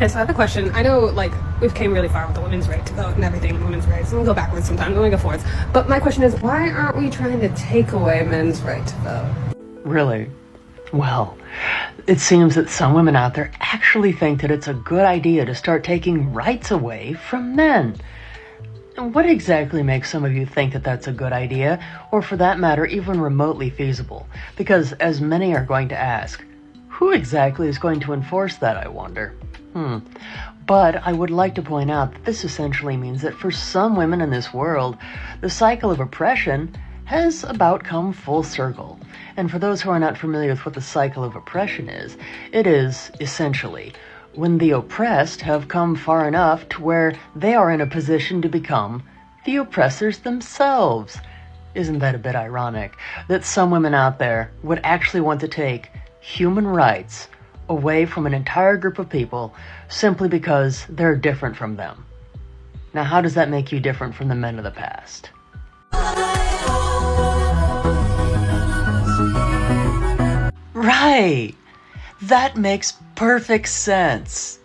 Okay, so I have a question. I know, like, we've came really far with the women's right to vote and everything, women's rights, and we'll go backwards sometimes, we'll go forwards. But my question is, why aren't we trying to take away men's right to vote? Really? Well, it seems that some women out there actually think that it's a good idea to start taking rights away from men. What exactly makes some of you think that that's a good idea, or for that matter, even remotely feasible? Because, as many are going to ask, who exactly is going to enforce that, I wonder? But I would like to point out that this essentially means that for some women in this world, the cycle of oppression has about come full circle. And for those who are not familiar with what the cycle of oppression is, it is, essentially, when the oppressed have come far enough to where they are in a position to become the oppressors themselves. Isn't that a bit ironic, that some women out there would actually want to take human rights away from an entire group of people simply because they're different from them? Now, how does that make you different from the men of the past? Right! That makes perfect sense.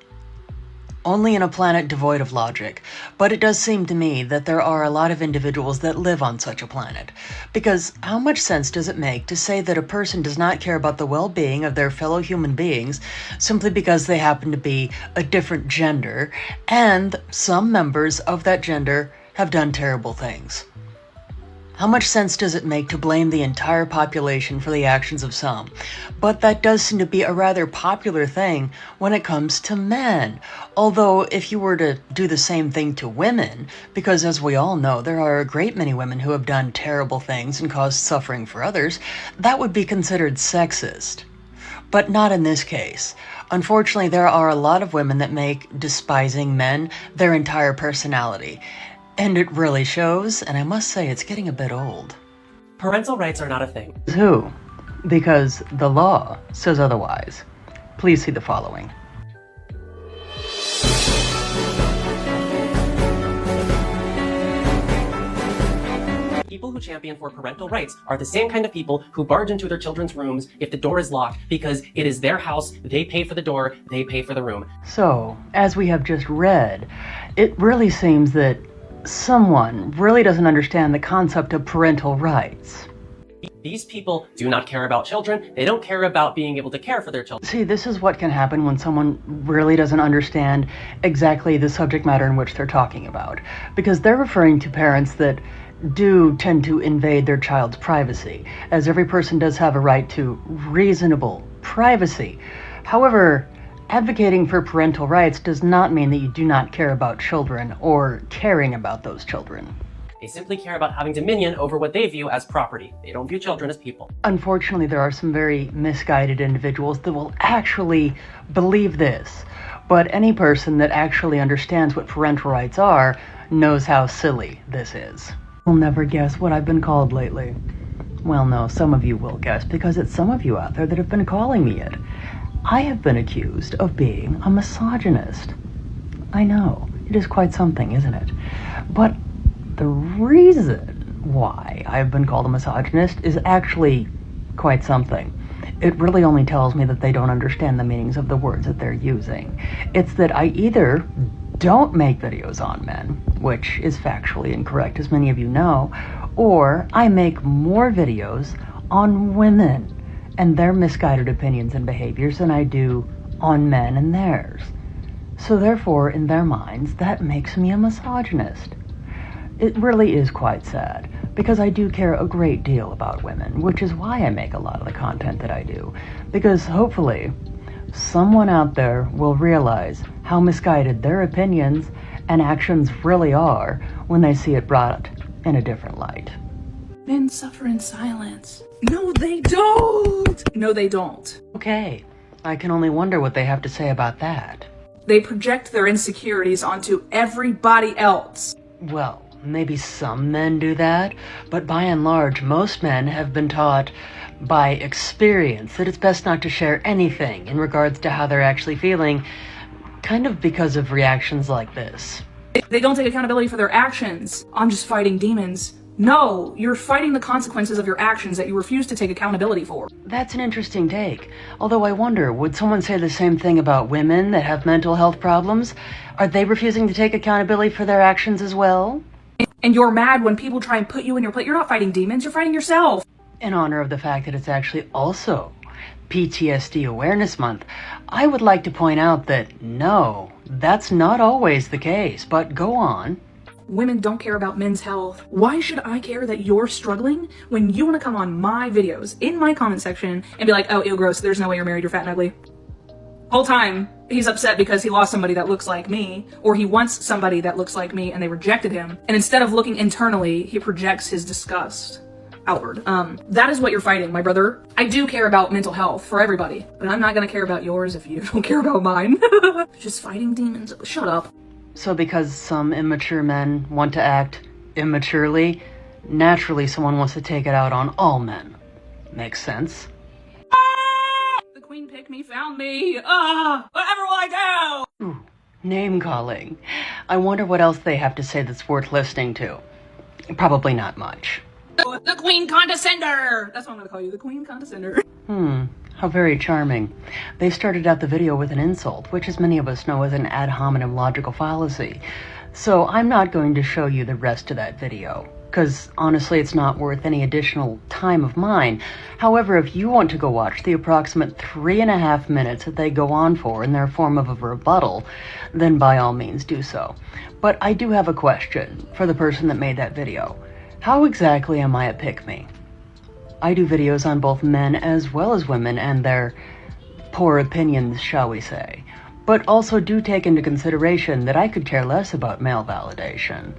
Only in a planet devoid of logic, but it does seem to me that there are a lot of individuals that live on such a planet. Because how much sense does it make to say that a person does not care about the well-being of their fellow human beings simply because they happen to be a different gender, and some members of that gender have done terrible things? How much sense does it make to blame the entire population for the actions of some? But that does seem to be a rather popular thing when it comes to men. Although, if you were to do the same thing to women, because as we all know, there are a great many women who have done terrible things and caused suffering for others, that would be considered sexist. But not in this case. Unfortunately, there are a lot of women that make despising men their entire personality. And it really shows, and I must say it's getting a bit old. Parental rights are not a thing. Who? Because the law says otherwise. Please see the following. People who champion for parental rights are the same kind of people who barge into their children's rooms if the door is locked because it is their house, they pay for the door, they pay for the room. So, as we have just read, it really seems that someone really doesn't understand the concept of parental rights. These people do not care about children. They don't care about being able to care for their children. See, this is what can happen when someone really doesn't understand exactly the subject matter in which they're talking about. Because they're referring to parents that do tend to invade their child's privacy, as every person does have a right to reasonable privacy. However, advocating for parental rights does not mean that you do not care about children or caring about those children. They simply care about having dominion over what they view as property. They don't view children as people. Unfortunately, there are some very misguided individuals that will actually believe this. But any person that actually understands what parental rights are knows how silly this is. You'll never guess what I've been called lately. Well, no, some of you will guess, because it's some of you out there that have been calling me it. I have been accused of being a misogynist. I know, it is quite something, isn't it? But the reason why I've been called a misogynist is actually quite something. It really only tells me that they don't understand the meanings of the words that they're using. It's that I either don't make videos on men, which is factually incorrect, as many of you know, or I make more videos on women and their misguided opinions and behaviors than I do on men and theirs. So therefore, in their minds, that makes me a misogynist. It really is quite sad, because I do care a great deal about women, which is why I make a lot of the content that I do. Because hopefully, someone out there will realize how misguided their opinions and actions really are when they see it brought in a different light. Men suffer in silence. No, they don't! No, they don't. Okay, I can only wonder what they have to say about that. They project their insecurities onto everybody else. Well, maybe some men do that, but by and large, most men have been taught by experience that it's best not to share anything in regards to how they're actually feeling, kind of because of reactions like this. They don't take accountability for their actions. I'm just fighting demons. No, you're fighting the consequences of your actions that you refuse to take accountability for. That's an interesting take. Although I wonder, would someone say the same thing about women that have mental health problems? Are they refusing to take accountability for their actions as well? And you're mad when people try and put you in your place. You're not fighting demons, you're fighting yourself. In honor of the fact that it's actually also PTSD Awareness Month, I would like to point out that no, that's not always the case, but go on. Women don't care about men's health. Why should I care that you're struggling when you want to come on my videos in my comment section and be like, oh, ew, gross, there's no way you're married, you're fat and ugly. Whole time, he's upset because he lost somebody that looks like me, or he wants somebody that looks like me and they rejected him. And instead of looking internally, he projects his disgust outward. That is what you're fighting, my brother. I do care about mental health for everybody, but I'm not gonna care about yours if you don't care about mine. Just fighting demons. Shut up. So because some immature men want to act immaturely, naturally someone wants to take it out on all men. Makes sense. The queen picked me, found me. Whatever will I do? Ooh, name calling. I wonder what else they have to say that's worth listening to. Probably not much. The queen condescender. That's what I'm gonna call you, the queen condescender. How very charming. They started out the video with an insult, which as many of us know is an ad hominem logical fallacy. So I'm not going to show you the rest of that video, because honestly it's not worth any additional time of mine. However, if you want to go watch the approximate 3.5 minutes that they go on for in their form of a rebuttal, then by all means do so. But I do have a question for the person that made that video. How exactly am I a pick-me? I do videos on both men as well as women and their poor opinions, shall we say, but also do take into consideration that I could care less about male validation,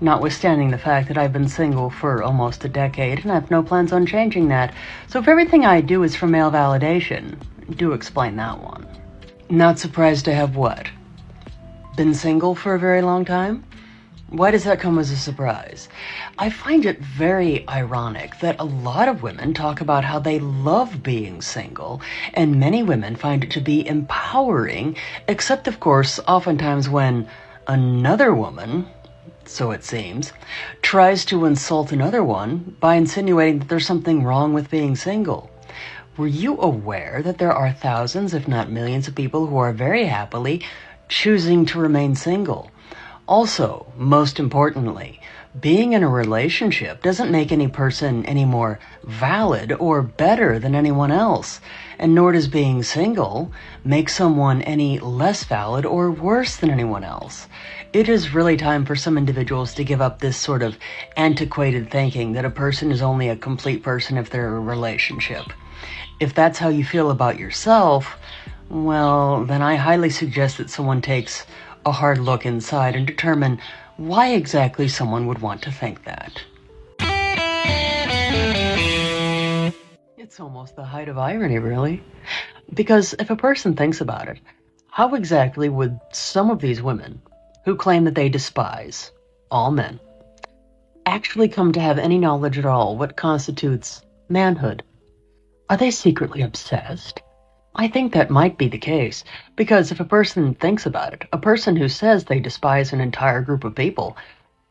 notwithstanding the fact that I've been single for almost a decade and I have no plans on changing that. So if everything I do is for male validation, do explain that one. Not surprised to have what? Been single for a very long time? Why does that come as a surprise? I find it very ironic that a lot of women talk about how they love being single, and many women find it to be empowering, except of course, oftentimes when another woman, so it seems, tries to insult another one by insinuating that there's something wrong with being single. Were you aware that there are thousands, if not millions of people who are very happily choosing to remain single? Also, most importantly, being in a relationship doesn't make any person any more valid or better than anyone else, and nor does being single make someone any less valid or worse than anyone else. It is really time for some individuals to give up this sort of antiquated thinking that a person is only a complete person if they're in a relationship. If that's how you feel about yourself, well, then I highly suggest that someone takes a hard look inside and determine why exactly someone would want to think that. It's almost the height of irony, really. Because if a person thinks about it, how exactly would some of these women, who claim that they despise all men, actually come to have any knowledge at all what constitutes manhood? Are they secretly obsessed? I think that might be the case, because if a person thinks about it, a person who says they despise an entire group of people,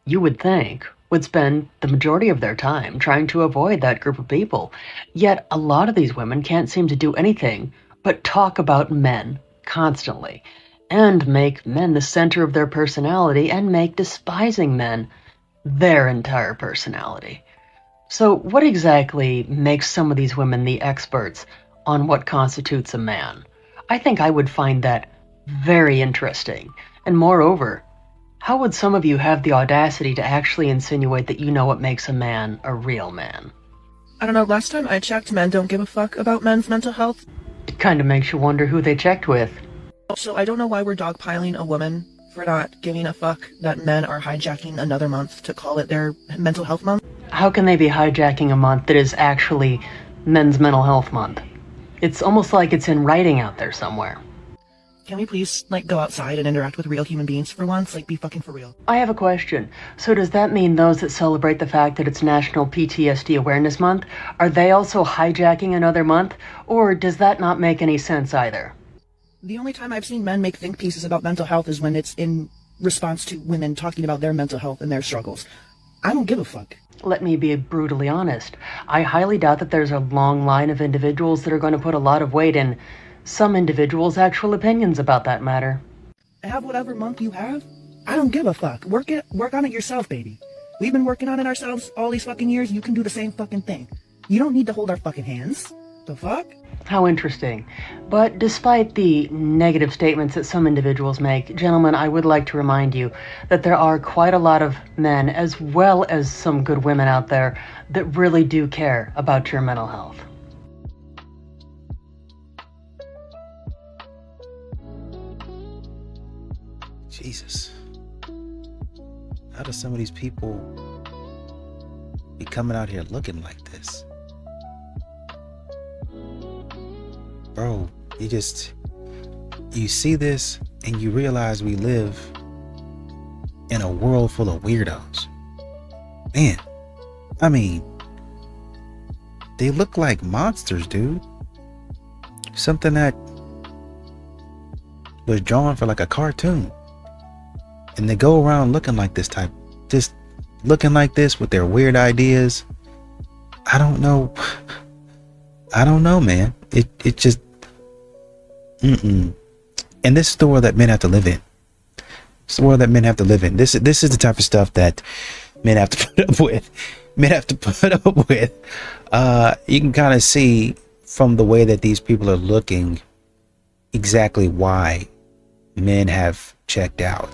you would think, would spend the majority of their time trying to avoid that group of people. Yet a lot of these women can't seem to do anything but talk about men constantly, and make men the center of their personality, and make despising men their entire personality. So what exactly makes some of these women the experts on what constitutes a man? I think I would find that very interesting. And moreover, how would some of you have the audacity to actually insinuate that you know what makes a man a real man? I don't know, last time I checked, men don't give a fuck about men's mental health. It kind of makes you wonder who they checked with. So I don't know why we're dogpiling a woman for not giving a fuck that men are hijacking another month to call it their mental health month. How can they be hijacking a month that is actually Men's Mental Health Month? It's almost like it's in writing out there somewhere. Can we please, go outside and interact with real human beings for once? Be fucking for real. I have a question. So does that mean those that celebrate the fact that it's National PTSD Awareness Month, are they also hijacking another month? Or does that not make any sense either? The only time I've seen men make think pieces about mental health is when it's in response to women talking about their mental health and their struggles. I don't give a fuck. Let me be brutally honest. I highly doubt that there's a long line of individuals that are going to put a lot of weight in some individuals' actual opinions about that matter. Have whatever month you have. I don't give a fuck. Work on it yourself, baby. We've been working on it ourselves all these fucking years. You can do the same fucking thing. You don't need to hold our fucking hands. The fuck? How interesting. But despite the negative statements that some individuals make, gentlemen, I would like to remind you that there are quite a lot of men, as well as some good women out there, that really do care about your mental health. Jesus. How do some of these people be coming out here looking like this? Bro, you see this and you realize we live in a world full of weirdos. Man, I mean, they look like monsters, dude. Something that was drawn for like a cartoon. And they go around looking like this type, just looking like this with their weird ideas. I don't know, man. It just, And this is the world that men have to live in. It's the world that men have to live in. This is the type of stuff that men have to put up with. You can kind of see from the way that these people are looking exactly why men have checked out.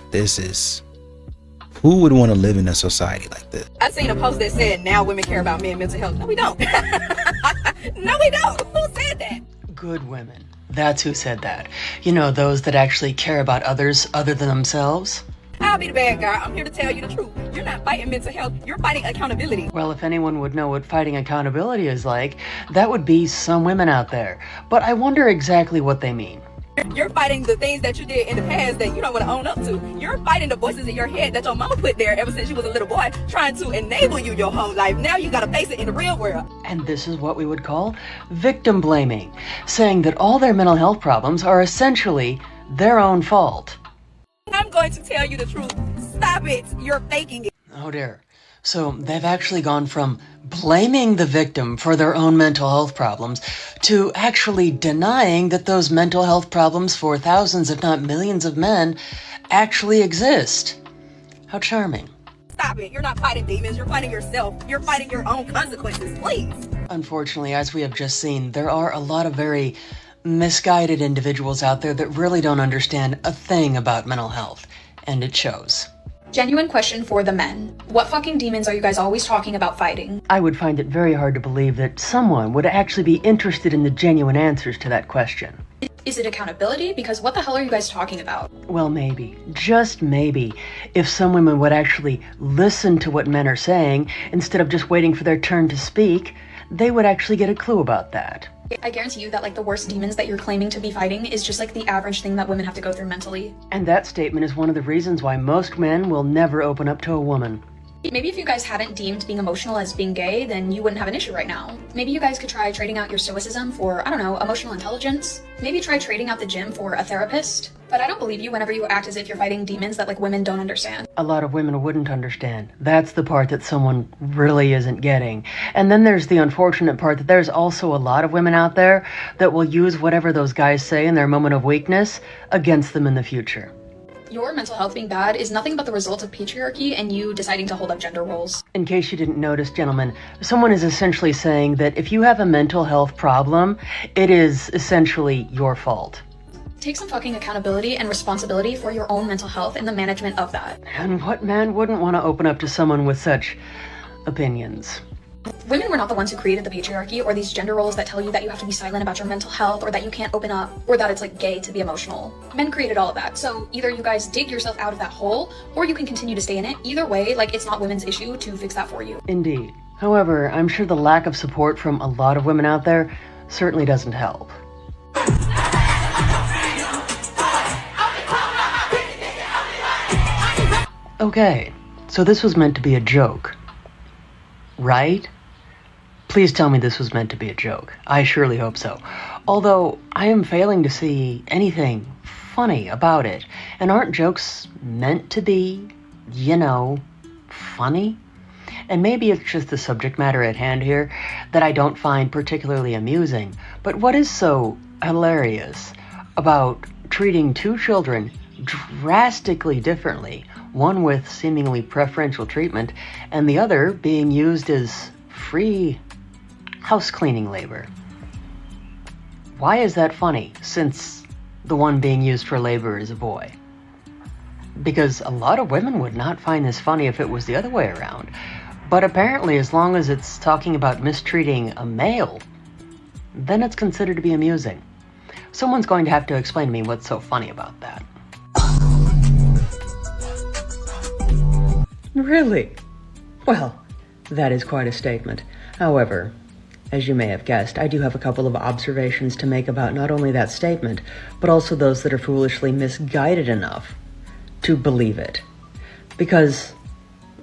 Who would want to live in a society like this? I seen a post that said now women care about men's mental health. No, we don't. No, we don't. Who said that? Good women. That's who said that. You know, those that actually care about others other than themselves. I'll be the bad guy. I'm here to tell you the truth. You're not fighting mental health. You're fighting accountability. Well, if anyone would know what fighting accountability is like, that would be some women out there. But I wonder exactly what they mean. You're fighting the things that you did in the past that you don't want to own up to. You're fighting the voices in your head that your mama put there ever since you was a little boy, trying to enable you your whole life. Now you gotta face it in the real world. And this is what we would call victim blaming, saying that all their mental health problems are essentially their own fault. I'm going to tell you the truth. Stop it. You're faking it. Oh dear. So they've actually gone from blaming the victim for their own mental health problems to actually denying that those mental health problems for thousands, if not millions of men actually exist. How charming. Stop it. You're not fighting demons. You're fighting yourself. You're fighting your own consequences. Please. Unfortunately, as we have just seen, there are a lot of very misguided individuals out there that really don't understand a thing about mental health, and it shows. Genuine question for the men. What fucking demons are you guys always talking about fighting? I would find it very hard to believe that someone would actually be interested in the genuine answers to that question. Is it accountability? Because what the hell are you guys talking about? Well, maybe, just maybe, if some women would actually listen to what men are saying, instead of just waiting for their turn to speak, they would actually get a clue about that. I guarantee you that like the worst demons that you're claiming to be fighting is just like the average thing that women have to go through mentally. And that statement is one of the reasons why most men will never open up to a woman. Maybe if you guys hadn't deemed being emotional as being gay, then you wouldn't have an issue right now. Maybe you guys could try trading out your stoicism for, I don't know, emotional intelligence. Maybe try trading out the gym for a therapist. But I don't believe you whenever you act as if you're fighting demons that like women don't understand. A lot of women wouldn't understand. That's the part that someone really isn't getting. And then there's the unfortunate part that there's also a lot of women out there that will use whatever those guys say in their moment of weakness against them in the future. Your mental health being bad is nothing but the result of patriarchy and you deciding to hold up gender roles. In case you didn't notice, gentlemen, someone is essentially saying that if you have a mental health problem, it is essentially your fault. Take some fucking accountability and responsibility for your own mental health and the management of that. And what man wouldn't want to open up to someone with such opinions? Women were not the ones who created the patriarchy or these gender roles that tell you that you have to be silent about your mental health or that you can't open up or that it's like gay to be emotional. Men created all of that. So either you guys dig yourself out of that hole or you can continue to stay in it. Either way, like it's not women's issue to fix that for you. Indeed. However, I'm sure the lack of support from a lot of women out there certainly doesn't help. Okay, so this was meant to be a joke, right? Please tell me this was meant to be a joke. I surely hope so. Although, I am failing to see anything funny about it. And aren't jokes meant to be, funny? And maybe it's just the subject matter at hand here that I don't find particularly amusing. But what is so hilarious about treating two children drastically differently, one with seemingly preferential treatment, and the other being used as free house cleaning labor? Why is that funny, since the one being used for labor is a boy? Because a lot of women would not find this funny if it was the other way around. But apparently, as long as it's talking about mistreating a male, then it's considered to be amusing. Someone's going to have to explain to me what's so funny about that. Really? Well, that is quite a statement. However, as you may have guessed, I do have a couple of observations to make about not only that statement, but also those that are foolishly misguided enough to believe it. Because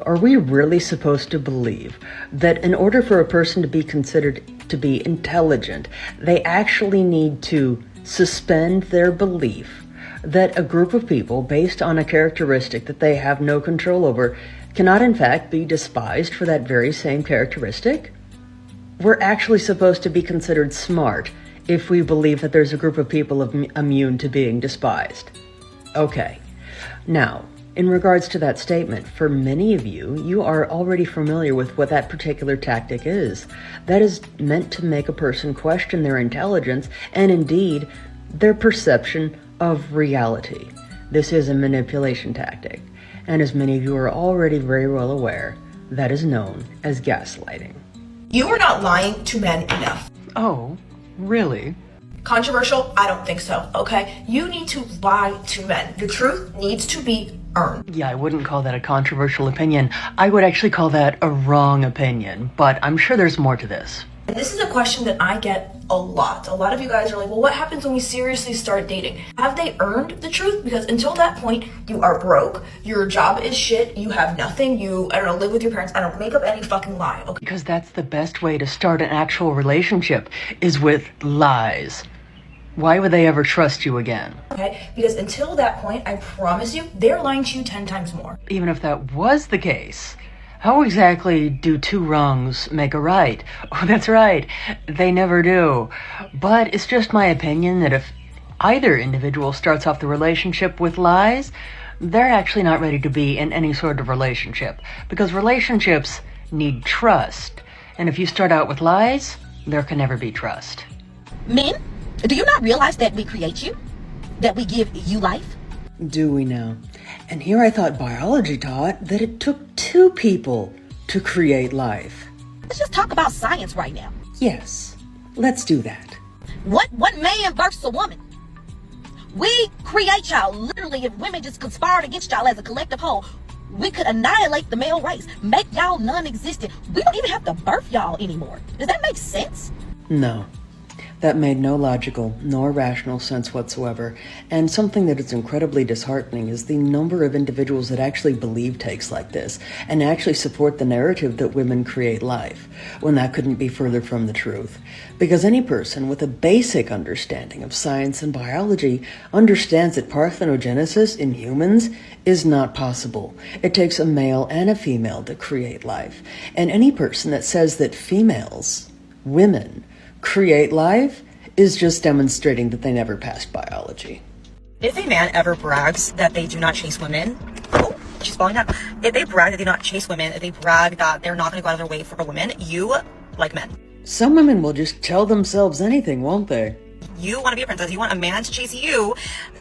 are we really supposed to believe that in order for a person to be considered to be intelligent, they actually need to suspend their belief that a group of people, based on a characteristic that they have no control over, cannot in fact be despised for that very same characteristic? We're actually supposed to be considered smart if we believe that there's a group of people immune to being despised. Okay. Now, in regards to that statement, for many of you, you are already familiar with what that particular tactic is. That is meant to make a person question their intelligence and indeed their perception of reality. This is a manipulation tactic, and as many of you are already very well aware, that is known as gaslighting. You are not lying to men enough. Oh, really? Controversial? I don't think so, okay? You need to lie to men. The truth needs to be earned. Yeah, I wouldn't call that a controversial opinion. I would actually call that a wrong opinion, but I'm sure there's more to this. And this is a question that I get a lot. A lot of you guys are like, well, what happens when we seriously start dating? Have they earned the truth? Because until that point, you are broke, your job is shit, you have nothing, you, I don't know, live with your parents, I don't make up any fucking lie, okay? Because that's the best way to start an actual relationship, is with lies. Why would they ever trust you again? Okay, because until that point, I promise you, they're lying to you 10 times more. Even if that was the case, how exactly do two wrongs make a right? Oh, that's right, they never do. But it's just my opinion that if either individual starts off the relationship with lies, they're actually not ready to be in any sort of relationship. Because relationships need trust. And if you start out with lies, there can never be trust. Men, do you not realize that we create you? That we give you life? Do we now? And here I thought biology taught that it took two people to create life. Let's just talk about science right now. Yes, let's do that. What man versus a woman? We create y'all. Literally, if women just conspired against y'all as a collective whole, we could annihilate the male race, make y'all non-existent. We don't even have to birth y'all anymore. Does that make sense? No. That made no logical nor rational sense whatsoever, and something that is incredibly disheartening is the number of individuals that actually believe takes like this, and actually support the narrative that women create life, when that couldn't be further from the truth. Because any person with a basic understanding of science and biology understands that parthenogenesis in humans is not possible. It takes a male and a female to create life, and any person that says that females, women, create life is just demonstrating that they never passed biology. If a man ever brags that they do not chase women, oh, she's falling down. If they brag that they do not chase women, if they brag that they're not going to go out of their way for a woman, you like men. Some women will just tell themselves anything, won't they? You want to be a princess, you want a man to chase you,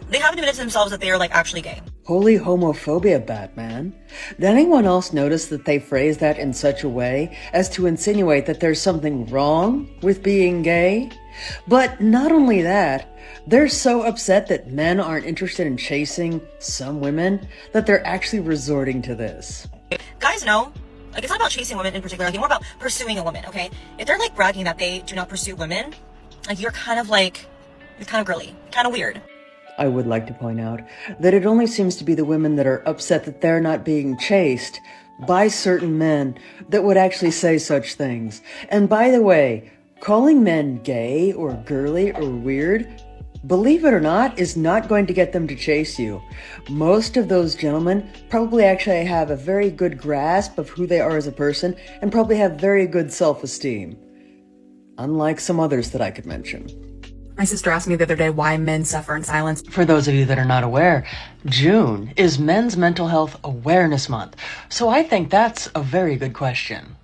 they haven't admitted to themselves that they are like actually gay. Holy homophobia, Batman. Did anyone else notice that they phrase that in such a way as to insinuate that there's something wrong with being gay? But not only that, they're so upset that men aren't interested in chasing some women that they're actually resorting to this. Guys know, like, it's not about chasing women in particular, like, it's more about pursuing a woman, okay? If they're like bragging that they do not pursue women, like, you're kind of like, it's kind of girly, kind of weird. I would like to point out that it only seems to be the women that are upset that they're not being chased by certain men that would actually say such things. And by the way, calling men gay or girly or weird believe it or not, is not going to get them to chase you. Most of those gentlemen probably actually have a very good grasp of who they are as a person and probably have very good self-esteem. Unlike some others that I could mention. My sister asked me the other day why men suffer in silence. For those of you that are not aware, June is Men's Mental Health Awareness Month. So I think that's a very good question.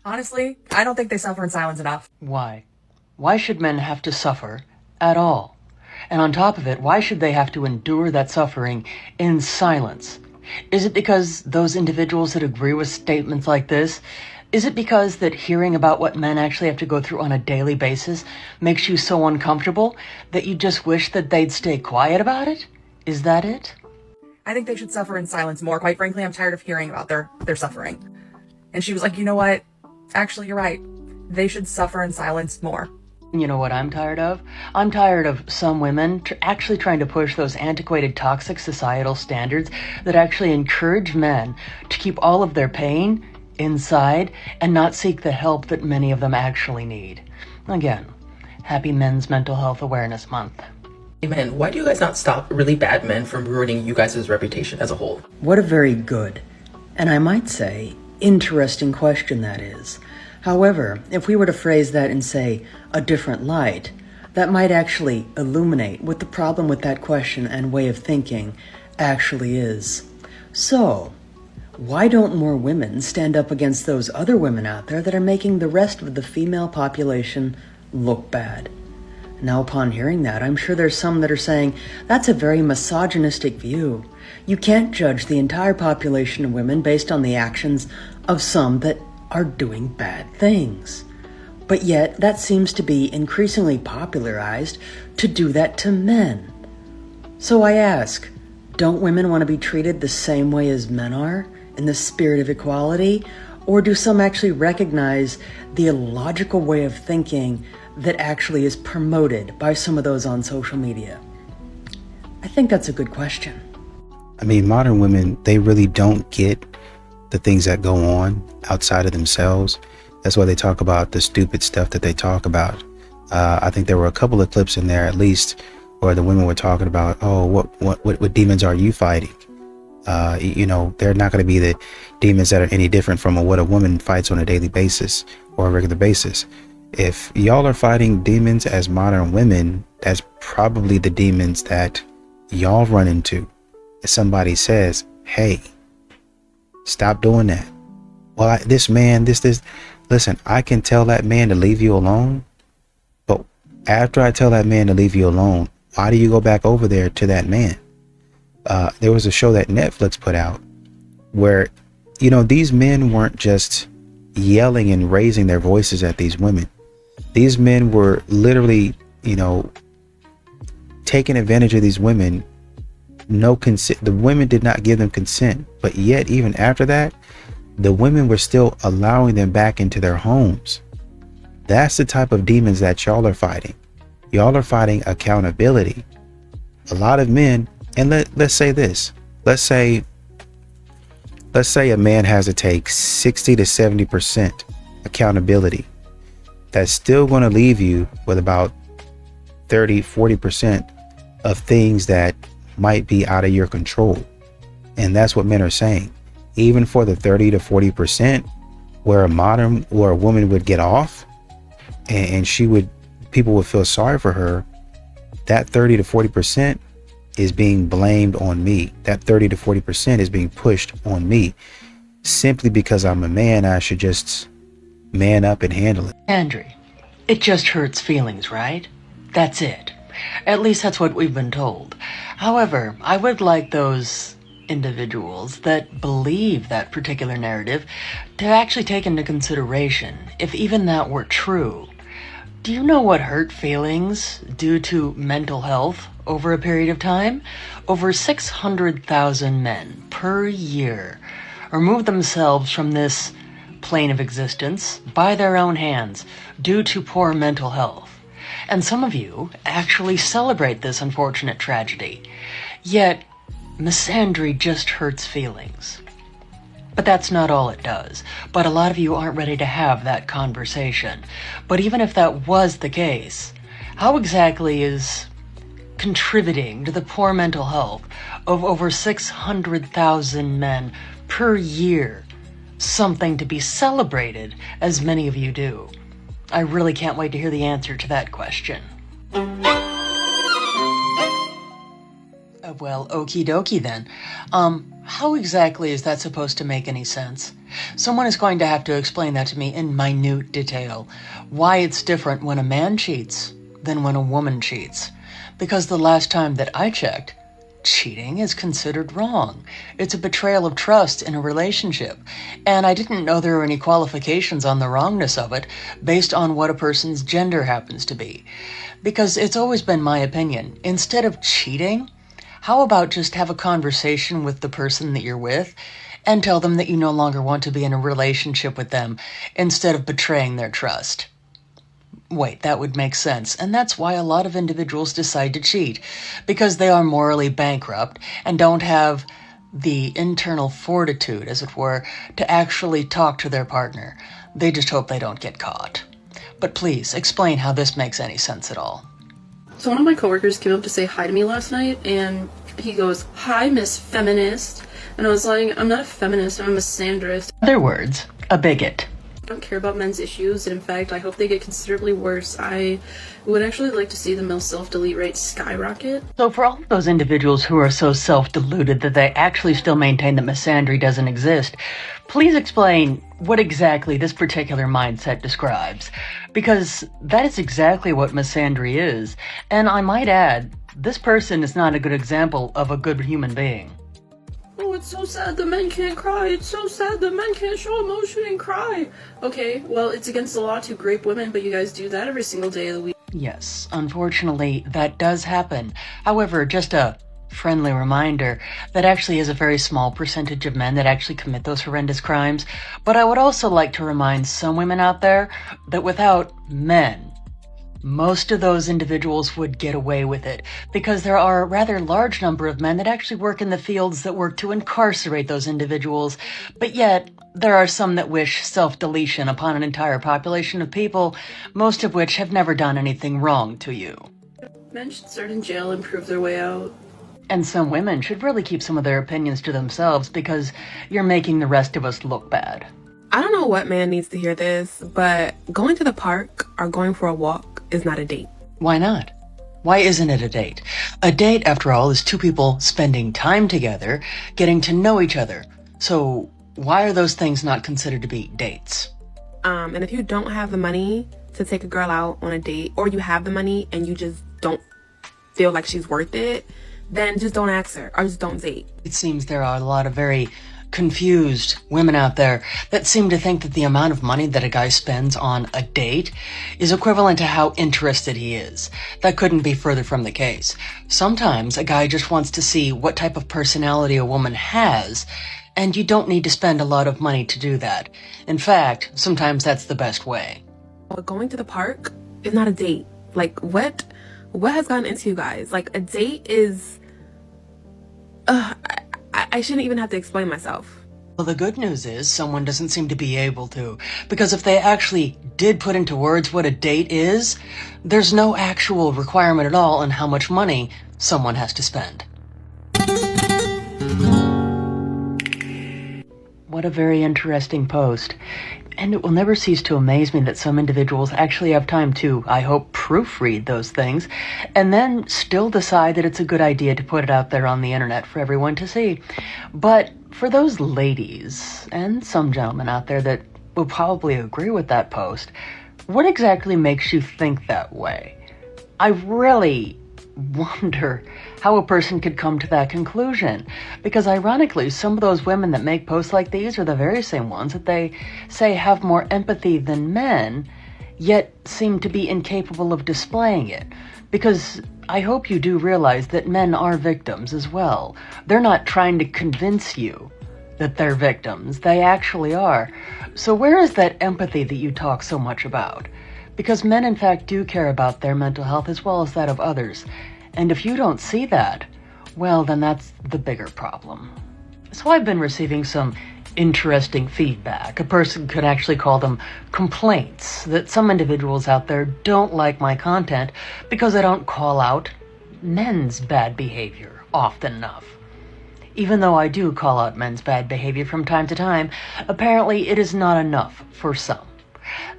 Honestly, I don't think they suffer in silence enough. Why? Why should men have to suffer at all? And on top of it, why should they have to endure that suffering in silence? Is it because those individuals that agree with statements like this? Is it because that hearing about what men actually have to go through on a daily basis makes you so uncomfortable that you just wish that they'd stay quiet about it? Is that it? I think they should suffer in silence more. Quite frankly, I'm tired of hearing about their suffering. And she was like, you know what? Actually, you're right. They should suffer in silence more. You know what I'm tired of? I'm tired of some women actually trying to push those antiquated toxic societal standards that actually encourage men to keep all of their pain inside and not seek the help that many of them actually need. Again, happy Men's Mental Health Awareness Month. Men, why do you guys not stop really bad men from ruining you guys' reputation as a whole? What a very good, and I might say, interesting question that is. However, if we were to phrase that in, say, a different light, that might actually illuminate what the problem with that question and way of thinking actually is. So, why don't more women stand up against those other women out there that are making the rest of the female population look bad? Now, upon hearing that, I'm sure there's some that are saying, that's a very misogynistic view. You can't judge the entire population of women based on the actions of some that are doing bad things. But yet, that seems to be increasingly popularized to do that to men. So I ask, don't women want to be treated the same way as men are, in the spirit of equality? Or do some actually recognize the illogical way of thinking that actually is promoted by some of those on social media? I think that's a good question. I mean, modern women, they really don't get the things that go on outside of themselves. That's why they talk about the stupid stuff that they talk about. I think there were a couple of clips in there, at least, where the women were talking about, oh, what demons are you fighting? You know, they're not going to be the demons that are any different from what a woman fights on a daily basis or a regular basis. If y'all are fighting demons as modern women, that's probably the demons that y'all run into. If somebody says, hey, stop doing that. Well, this man, listen, I can tell that man to leave you alone. But after I tell that man to leave you alone, why do you go back over there to that man? There was a show that Netflix put out where, you know, these men weren't just yelling and raising their voices at these women. These men were literally, you know, taking advantage of these women. No consent. The women did not give them consent. But yet, even after that, the women were still allowing them back into their homes. That's the type of demons that y'all are fighting. Y'all are fighting accountability. A lot of men, and let's say this. Let's say a man has to take 60 to 70% accountability. That's still going to leave you with about 30, 40% of things that might be out of your control. And that's what men are saying. Even for the 30 to 40% where a woman would get off and people would feel sorry for her, that 30 to 40% is being blamed on me. That 30 to 40% is being pushed on me. Simply because I'm a man, I should just man up and handle it. Andrew, it just hurts feelings, right? That's it. At least that's what we've been told. However, I would like those individuals that believe that particular narrative to actually take into consideration if even that were true. Do you know what hurt feelings due to mental health over a period of time? Over 600,000 men per year remove themselves from this plane of existence by their own hands due to poor mental health. And some of you actually celebrate this unfortunate tragedy. Yet, misandry just hurts feelings. But that's not all it does. But a lot of you aren't ready to have that conversation. But even if that was the case, how exactly is contributing to the poor mental health of over 600,000 men per year something to be celebrated, as many of you do? I really can't wait to hear the answer to that question. Well, okie dokie then. How exactly is that supposed to make any sense? Someone is going to have to explain that to me in minute detail. Why it's different when a man cheats than when a woman cheats. Because the last time that I checked, cheating is considered wrong. It's a betrayal of trust in a relationship. And I didn't know there were any qualifications on the wrongness of it based on what a person's gender happens to be. Because it's always been my opinion, instead of cheating, how about just have a conversation with the person that you're with and tell them that you no longer want to be in a relationship with them instead of betraying their trust? Wait, that would make sense. And that's why a lot of individuals decide to cheat, because they are morally bankrupt and don't have the internal fortitude, as it were, to actually talk to their partner. They just hope they don't get caught. But please, explain how this makes any sense at all. So one of my coworkers came up to say hi to me last night, and he goes, "Hi, Miss Feminist." And I was like, "I'm not a feminist, I'm a misandrist." In other words, a bigot. I don't care about men's issues, and in fact, I hope they get considerably worse. I would actually like to see the male self-delete rate skyrocket. So for all of those individuals who are so self-deluded that they actually still maintain that misandry doesn't exist, please explain what exactly this particular mindset describes. Because that is exactly what misandry is. And I might add, this person is not a good example of a good human being. Oh, it's so sad that men can't cry. It's so sad that men can't show emotion and cry. Okay, well, it's against the law to rape women, but you guys do that every single day of the week. Yes, unfortunately, that does happen. However, just a friendly reminder, that actually is a very small percentage of men that actually commit those horrendous crimes. But I would also like to remind some women out there that without men, most of those individuals would get away with it, because there are a rather large number of men that actually work in the fields that work to incarcerate those individuals, but yet there are some that wish self-deletion upon an entire population of people, most of which have never done anything wrong to you. Men should start in jail and prove their way out. And some women should really keep some of their opinions to themselves, because you're making the rest of us look bad. I don't know what man needs to hear this, but going to the park or going for a walk is not a date. Why not? Why isn't it a date? A date, after all, is two people spending time together, getting to know each other. So why are those things not considered to be dates? And if you don't have the money to take a girl out on a date, or you have the money and you just don't feel like she's worth it, then just don't ask her, or just don't date. It seems there are a lot of very confused women out there that seem to think that the amount of money that a guy spends on a date is equivalent to how interested he is. That couldn't be further from the case. Sometimes a guy just wants to see what type of personality a woman has, and you don't need to spend a lot of money to do that. In fact, sometimes that's the best way. But going to the park is not a date. Like, what has gotten into you guys? Like, a date is... I shouldn't even have to explain myself. Well, the good news is someone doesn't seem to be able to, because if they actually did put into words what a date is, there's no actual requirement at all on how much money someone has to spend. What a very interesting post. And it will never cease to amaze me that some individuals actually have time to, I hope, proofread those things, and then still decide that it's a good idea to put it out there on the internet for everyone to see. But for those ladies, and some gentlemen out there that will probably agree with that post, what exactly makes you think that way? I really wonder how a person could come to that conclusion, because ironically some of those women that make posts like these are the very same ones that they say have more empathy than men, yet seem to be incapable of displaying it. Because I hope you do realize that men are victims as well. They're not trying to convince you that they're victims. They actually are. So where is that empathy that you talk so much about? Because men, in fact, do care about their mental health as well as that of others. And if you don't see that, well, then that's the bigger problem. So I've been receiving some interesting feedback. A person could actually call them complaints, that some individuals out there don't like my content because I don't call out men's bad behavior often enough. Even though I do call out men's bad behavior from time to time, apparently it is not enough for some.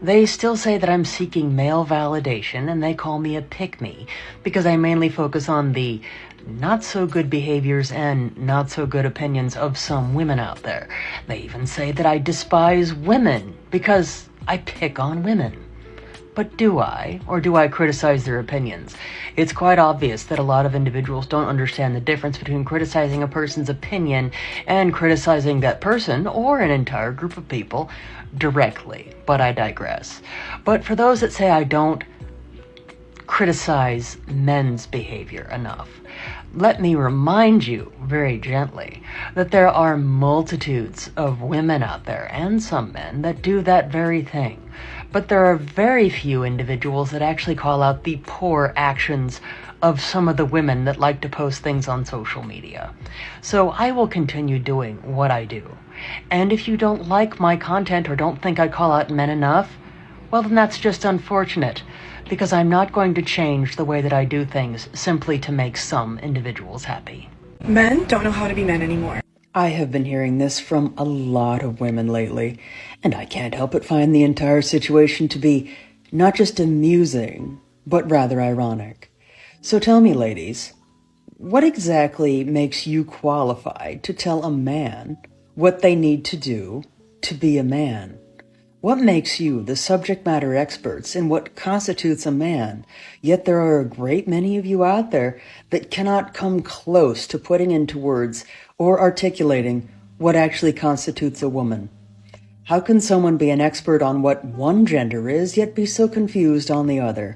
They still say that I'm seeking male validation, and they call me a pick-me because I mainly focus on the not-so-good behaviors and not-so-good opinions of some women out there. They even say that I despise women because I pick on women. But do I? Or do I criticize their opinions? It's quite obvious that a lot of individuals don't understand the difference between criticizing a person's opinion and criticizing that person or an entire group of people directly. But I digress. But for those that say I don't criticize men's behavior enough, let me remind you very gently that there are multitudes of women out there and some men that do that very thing. But there are very few individuals that actually call out the poor actions of some of the women that like to post things on social media. So I will continue doing what I do. And if you don't like my content or don't think I call out men enough, well then that's just unfortunate, because I'm not going to change the way that I do things simply to make some individuals happy. Men don't know how to be men anymore. I have been hearing this from a lot of women lately, and I can't help but find the entire situation to be not just amusing, but rather ironic. So tell me, ladies, what exactly makes you qualified to tell a man what they need to do to be a man? What makes you the subject matter experts in what constitutes a man, yet there are a great many of you out there that cannot come close to putting into words or articulating what actually constitutes a woman? How can someone be an expert on what one gender is, yet be so confused on the other?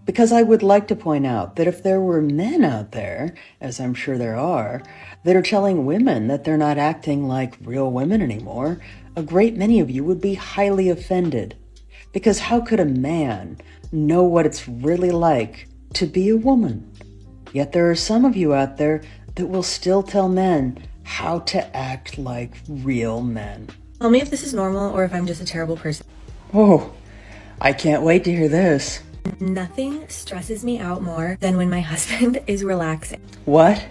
Because I would like to point out that if there were men out there, as I'm sure there are, that are telling women that they're not acting like real women anymore, a great many of you would be highly offended. Because how could a man know what it's really like to be a woman? Yet there are some of you out there that will still tell men how to act like real men. Tell me if this is normal or if I'm just a terrible person. Oh, I can't wait to hear this. Nothing stresses me out more than when my husband is relaxing. What?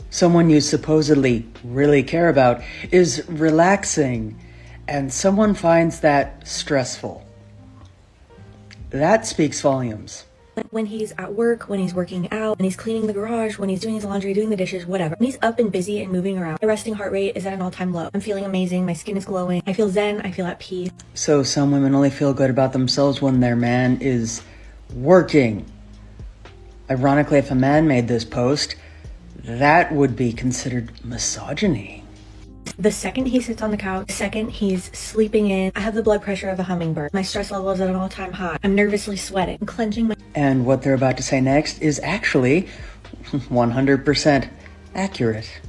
Someone you supposedly really care about is relaxing, and someone finds that stressful. That speaks volumes. When he's at work, when he's working out, when he's cleaning the garage, when he's doing his laundry, doing the dishes, whatever. When he's up and busy and moving around, my resting heart rate is at an all-time low. I'm feeling amazing, my skin is glowing, I feel zen, I feel at peace. So some women only feel good about themselves when their man is working. Ironically, if a man made this post, that would be considered misogyny. The second he sits on the couch, the second he's sleeping in, I have the blood pressure of a hummingbird. My stress level is at an all-time high. I'm nervously sweating. I'm clenching my... And what they're about to say next is actually 100% accurate.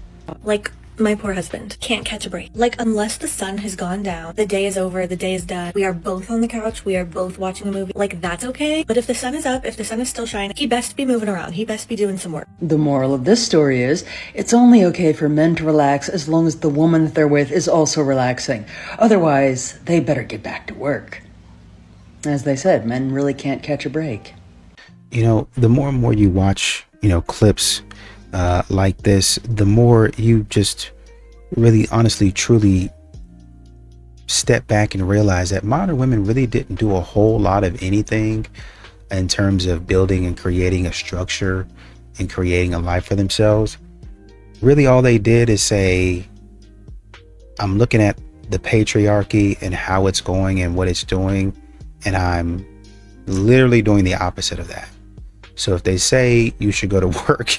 Like, my poor husband can't catch a break. Like, unless the sun has gone down, the day is over, the day is done. We are both on the couch, we are both watching a movie. Like, that's okay. But if the sun is up, if the sun is still shining, he best be moving around. He best be doing some work. The moral of this story is, it's only okay for men to relax as long as the woman that they're with is also relaxing. Otherwise, they better get back to work. As they said, men really can't catch a break. You know, the more and more you watch, clips like this, the more you just really honestly truly step back and realize that modern women really didn't do a whole lot of anything in terms of building and creating a structure and creating a life for themselves. Really all they did is say, I'm looking at the patriarchy and how it's going and what it's doing, and I'm literally doing the opposite of that. So if they say you should go to work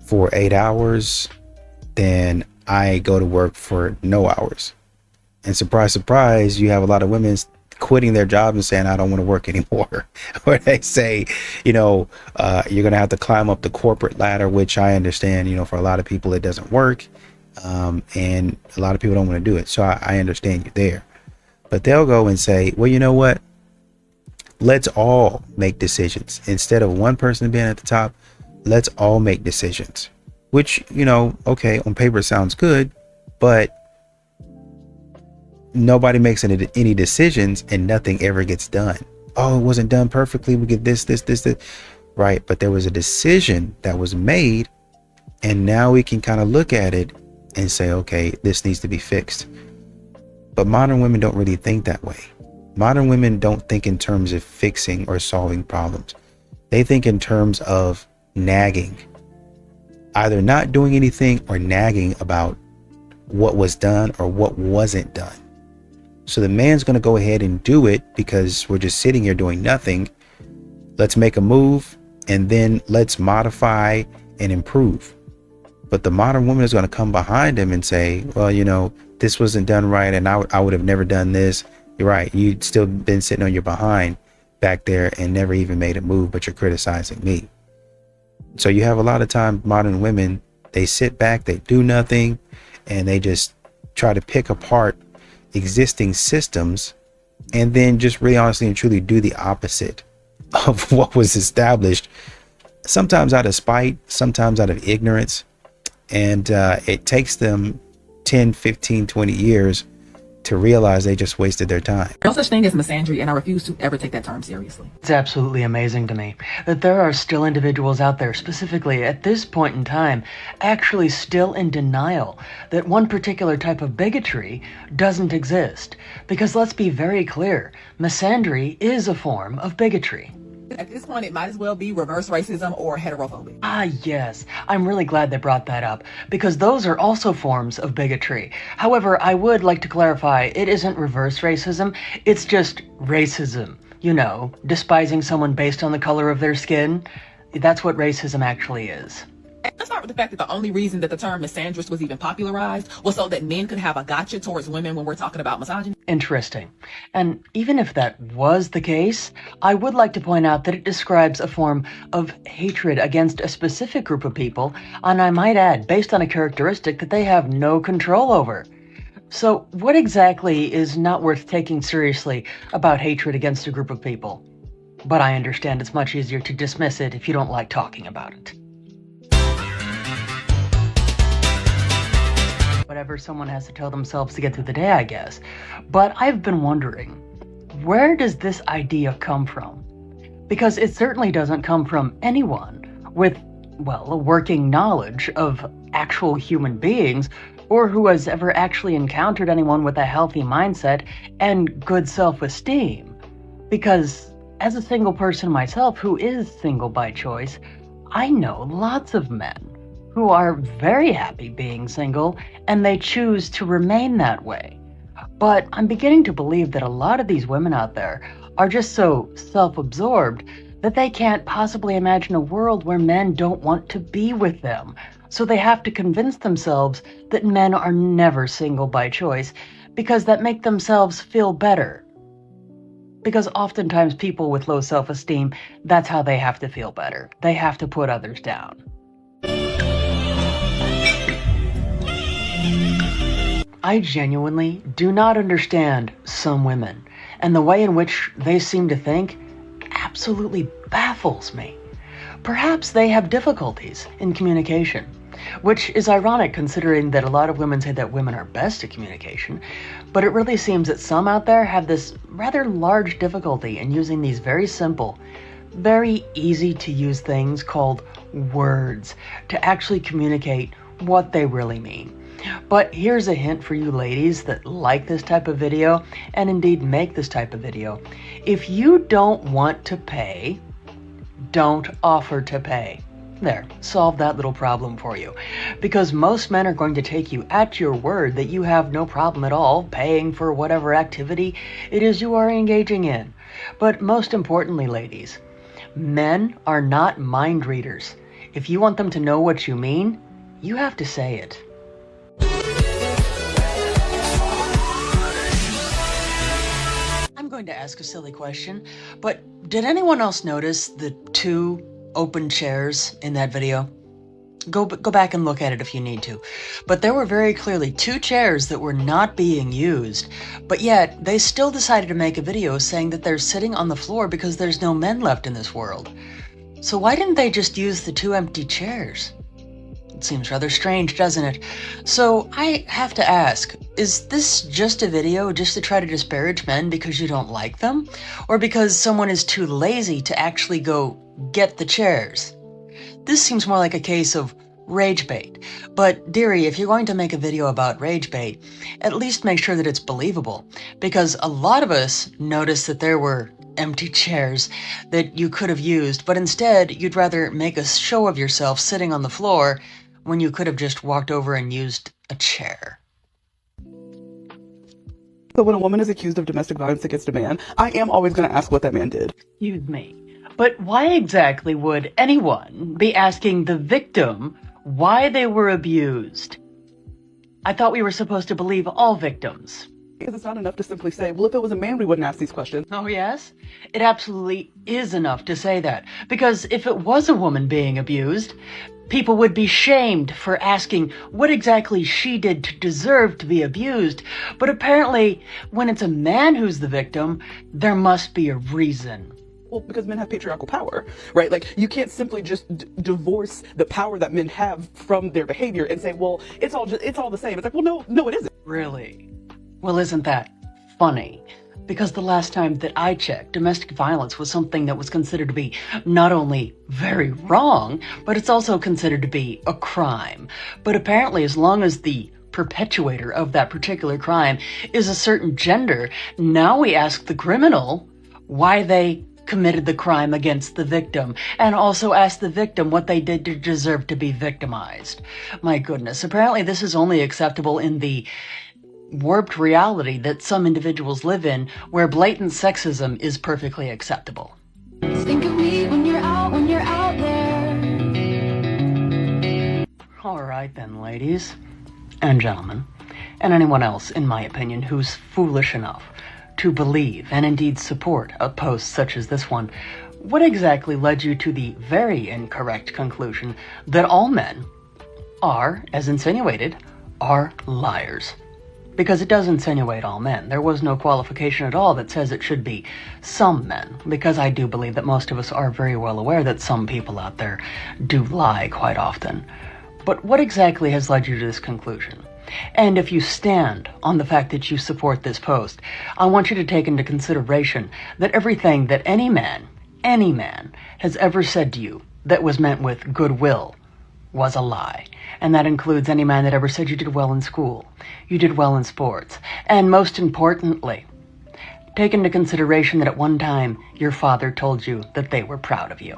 for 8 hours, then I go to work for no hours. And surprise, surprise, you have a lot of women quitting their jobs and saying, I don't want to work anymore. Or they say, you're going to have to climb up the corporate ladder, which I understand, for a lot of people, it doesn't work. And a lot of people don't want to do it. So I understand you there. But they'll go and say, well, you know what? Let's all make decisions. Instead of one person being at the top, let's all make decisions. Which, okay, on paper sounds good, but nobody makes any decisions and nothing ever gets done. Oh, it wasn't done perfectly. We get this. right? But there was a decision that was made, and now we can kind of look at it and say, okay, this needs to be fixed. But modern women don't really think that way. Modern women don't think in terms of fixing or solving problems. They think in terms of nagging, either not doing anything or nagging about what was done or what wasn't done. So the man's going to go ahead and do it because we're just sitting here doing nothing. Let's make a move and then let's modify and improve. But the modern woman is going to come behind him and say, well, you know, this wasn't done right, and I would have never done this. You're right. You'd still been sitting on your behind back there and never even made a move, but you're criticizing me. So you have a lot of time, modern women, they sit back, they do nothing, and they just try to pick apart existing systems and then just really honestly and truly do the opposite of what was established, sometimes out of spite, sometimes out of ignorance. And it takes them 10, 15, 20 years to realize they just wasted their time. No such thing as misandry, and I refuse to ever take that term seriously. It's absolutely amazing to me that there are still individuals out there, specifically at this point in time, actually still in denial that one particular type of bigotry doesn't exist. Because let's be very clear, misandry is a form of bigotry. At this point, it might as well be reverse racism or heterophobia. Ah, yes. I'm really glad they brought that up, because those are also forms of bigotry. However, I would like to clarify, it isn't reverse racism, it's just racism. You know, despising someone based on the color of their skin. That's what racism actually is. Let's start with the fact that the only reason that the term misandrist was even popularized was so that men could have a gotcha towards women when we're talking about misogyny. Interesting. And even if that was the case, I would like to point out that it describes a form of hatred against a specific group of people, and I might add, based on a characteristic that they have no control over. So what exactly is not worth taking seriously about hatred against a group of people? But I understand it's much easier to dismiss it if you don't like talking about it. Whatever someone has to tell themselves to get through the day, I guess. But I've been wondering, where does this idea come from? Because it certainly doesn't come from anyone with, well, a working knowledge of actual human beings, or who has ever actually encountered anyone with a healthy mindset and good self-esteem. Because as a single person myself who is single by choice, I know lots of men who are very happy being single, and they choose to remain that way. But I'm beginning to believe that a lot of these women out there are just so self-absorbed that they can't possibly imagine a world where men don't want to be with them. So they have to convince themselves that men are never single by choice, because that makes themselves feel better. Because oftentimes people with low self-esteem, that's how they have to feel better. They have to put others down. I genuinely do not understand some women, and the way in which they seem to think absolutely baffles me. Perhaps they have difficulties in communication, which is ironic considering that a lot of women say that women are best at communication, but it really seems that some out there have this rather large difficulty in using these very simple, very easy to use things called words to actually communicate what they really mean. But here's a hint for you ladies that like this type of video and indeed make this type of video. If you don't want to pay, don't offer to pay. There, solve that little problem for you. Because most men are going to take you at your word that you have no problem at all paying for whatever activity it is you are engaging in. But most importantly, ladies, men are not mind readers. If you want them to know what you mean, you have to say it. I'm going to ask a silly question, but did anyone else notice the 2 open chairs in that video? Go back and look at it if you need to. But there were very clearly 2 chairs that were not being used, but yet they still decided to make a video saying that they're sitting on the floor because there's no men left in this world. So why didn't they just use the 2 empty chairs? It seems rather strange, doesn't it? So I have to ask, is this just a video just to try to disparage men because you don't like them? Or because someone is too lazy to actually go get the chairs. This seems more like a case of rage bait. But, dearie, if you're going to make a video about rage bait, at least make sure that it's believable. Because a lot of us noticed that there were empty chairs that you could have used, but instead you'd rather make a show of yourself sitting on the floor when you could have just walked over and used a chair. So when a woman is accused of domestic violence against a man, I am always going to ask what that man did. Excuse me. But why exactly would anyone be asking the victim why they were abused? I thought we were supposed to believe all victims. Because it's not enough to simply say, well, if it was a man, we wouldn't ask these questions. Oh, yes? It absolutely is enough to say that. Because if it was a woman being abused, people would be shamed for asking what exactly she did to deserve to be abused. But apparently, when it's a man who's the victim, there must be a reason. Well, because men have patriarchal power, right? Like, you can't simply just divorce the power that men have from their behavior and say, well, it's all the same. It's like, well, no, it isn't. Really? Well, isn't that funny? Because the last time that I checked, domestic violence was something that was considered to be not only very wrong, but it's also considered to be a crime. But apparently, as long as the perpetuator of that particular crime is a certain gender, now we ask the criminal why they committed the crime against the victim, and also ask the victim what they did to deserve to be victimized. My goodness, apparently this is only acceptable in the warped reality that some individuals live in, where blatant sexism is perfectly acceptable. Think of me when you're out there. Alright then, ladies and gentlemen, and anyone else, in my opinion, who's foolish enough to believe and indeed support a post such as this one, what exactly led you to the very incorrect conclusion that all men are, as insinuated, are liars? Because it does insinuate all men. There was no qualification at all that says it should be some men, because I do believe that most of us are very well aware that some people out there do lie quite often. But what exactly has led you to this conclusion? And if you stand on the fact that you support this post, I want you to take into consideration that everything that any man has ever said to you that was meant with goodwill was a lie. And that includes any man that ever said you did well in school, you did well in sports, and most importantly, take into consideration that at one time your father told you that they were proud of you.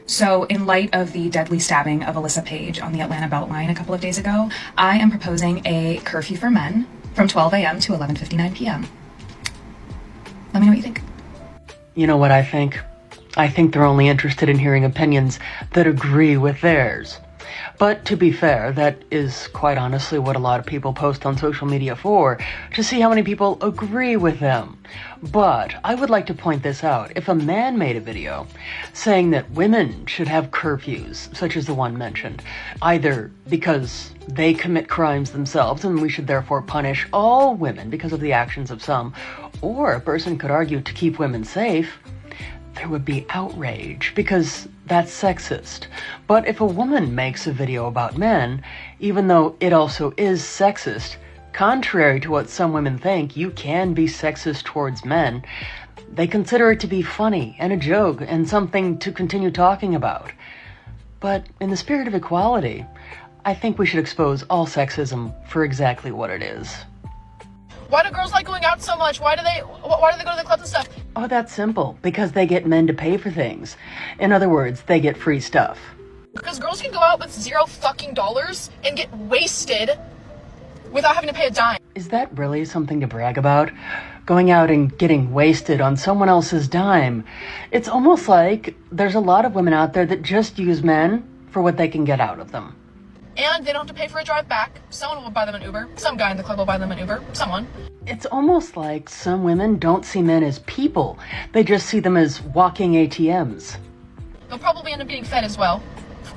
So, in light of the deadly stabbing of Alyssa Page on the Atlanta Beltline a couple of days ago, I am proposing a curfew for men from 12 a.m. to 11:59 p.m. Let me know what you think. You know what I think? I think they're only interested in hearing opinions that agree with theirs. But to be fair, that is quite honestly what a lot of people post on social media for, to see how many people agree with them. But I would like to point this out. If a man made a video saying that women should have curfews, such as the one mentioned, either because they commit crimes themselves and we should therefore punish all women because of the actions of some, or a person could argue to keep women safe, there would be outrage, because that's sexist. But if a woman makes a video about men, even though it also is sexist, contrary to what some women think, you can be sexist towards men, they consider it to be funny and a joke and something to continue talking about. But in the spirit of equality, I think we should expose all sexism for exactly what it is. Why do girls like going out so much? Why do they go to the clubs and stuff? Oh, that's simple. Because they get men to pay for things. In other words, they get free stuff. Because girls can go out with $0 and get wasted without having to pay a dime. Is that really something to brag about? Going out and getting wasted on someone else's dime. It's almost like there's a lot of women out there that just use men for what they can get out of them. And they don't have to pay for a drive back. Someone will buy them an Uber. Some guy in the club will buy them an Uber. Someone. It's almost like some women don't see men as people. They just see them as walking ATMs. They'll probably end up getting fed as well.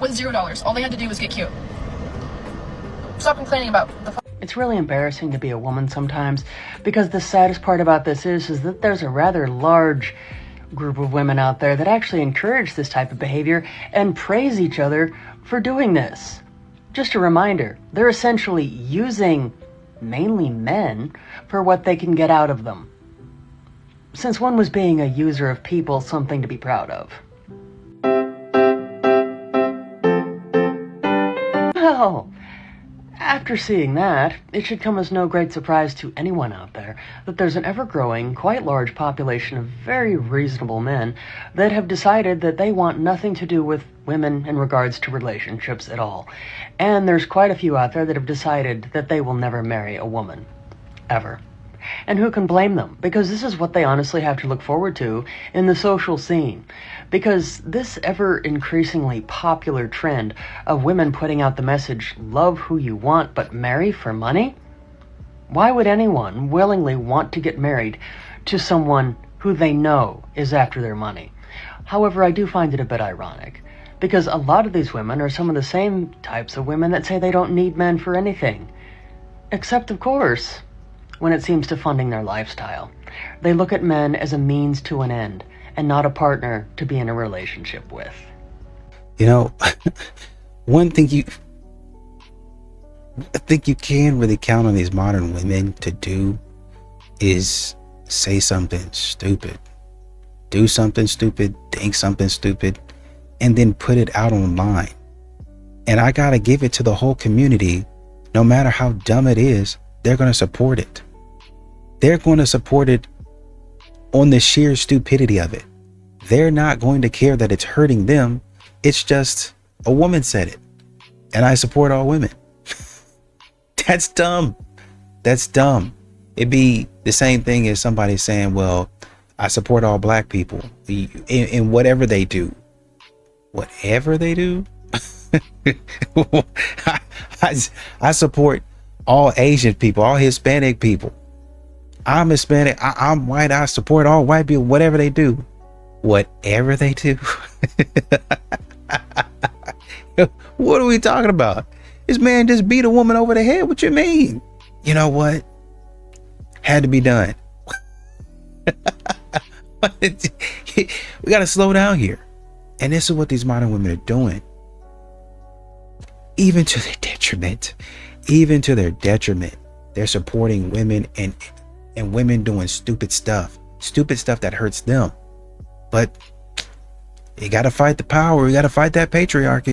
With $0. All they had to do was get cute. Stop complaining about the It's really embarrassing to be a woman sometimes, because the saddest part about this is that there's a rather large group of women out there that actually encourage this type of behavior and praise each other for doing this. Just a reminder, they're essentially using mainly men for what they can get out of them. Since when was being a user of people something to be proud of? Well, after seeing that, it should come as no great surprise to anyone out there that there's an ever-growing, quite large population of very reasonable men that have decided that they want nothing to do with women in regards to relationships at all. And there's quite a few out there that have decided that they will never marry a woman. Ever. And who can blame them? Because this is what they honestly have to look forward to in the social scene. Because this ever-increasingly popular trend of women putting out the message, love who you want but marry for money? Why would anyone willingly want to get married to someone who they know is after their money? However, I do find it a bit ironic. Because a lot of these women are some of the same types of women that say they don't need men for anything. Except, of course, when it seems to funding their lifestyle. They look at men as a means to an end, and not a partner to be in a relationship with. You know, one thing I think you can really count on these modern women to do is say something stupid. Do something stupid, think something stupid, and then put it out online. And I gotta give it to the whole community, no matter how dumb it is, they're gonna support it. They're going to support it on the sheer stupidity of it. They're not going to care that it's hurting them. It's just a woman said it. And I support all women. That's dumb. That's dumb. It'd be the same thing as somebody saying, well, I support all black people in whatever they do. Whatever they do? I support all Asian people, all Hispanic people. I'm Hispanic, I'm white, I support all white people, whatever they do. Whatever they do. What are we talking about? This man just beat a woman over the head. What you mean? You know what? Had to be done. We got to slow down here. And this is what these modern women are doing. Even to their detriment. Even to their detriment. They're supporting women and women doing stupid stuff that hurts them. But you got to fight the power. You got to fight that patriarchy.